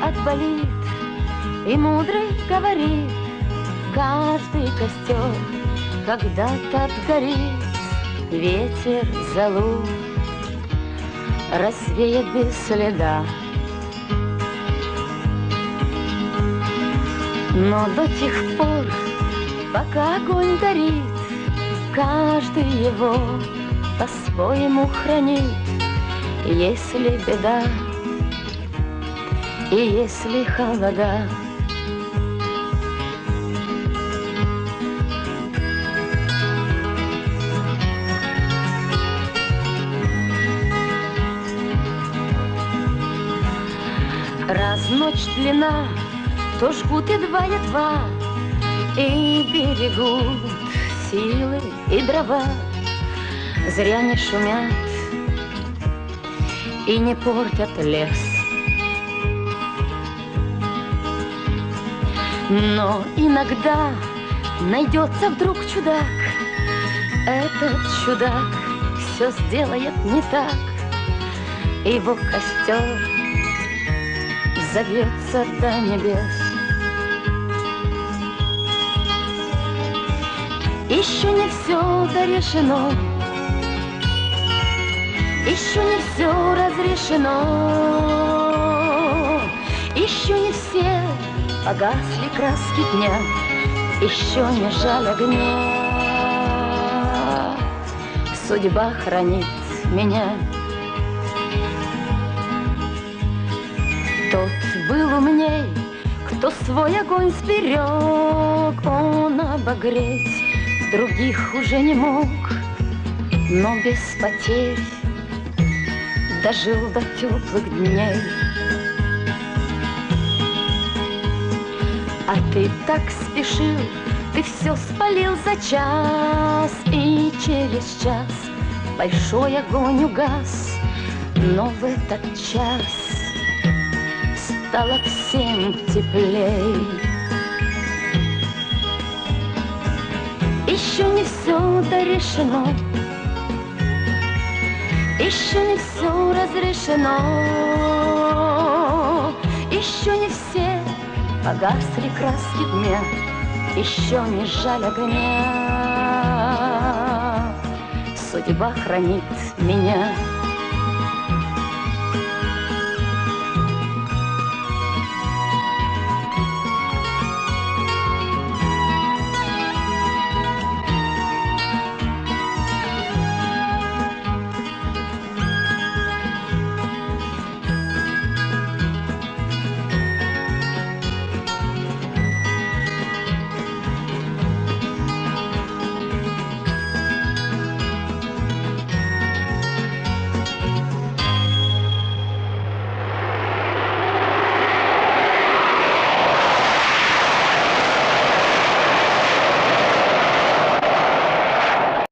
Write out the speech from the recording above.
Отболит, и мудрый говорит, каждый костер когда-то отгорит, ветер золу развеет без следа. Но до тех пор, пока огонь горит, каждый его по-своему хранит. Если беда и если холода, раз ночь длина, то жгут едва-едва и берегут силы и дрова. Зря не шумят и не портят лес. Но иногда найдется вдруг чудак. Этот чудак все сделает не так. Его костер зовется до небес. Еще не все дорешено, еще не все разрешено, еще не все погасли краски дня, еще не жаль огня. Судьба хранит меня. Тот был умней, кто свой огонь сберег. Он обогреть других уже не мог, но без потерь дожил до теплых дней. А ты так спешил, ты все спалил за час, и через час большой огонь угас. Но в этот час стало всем теплей. Еще не все дорешено, еще не все разрешено, еще не все погасли краски дня, еще не жаль огня. Судьба хранит меня.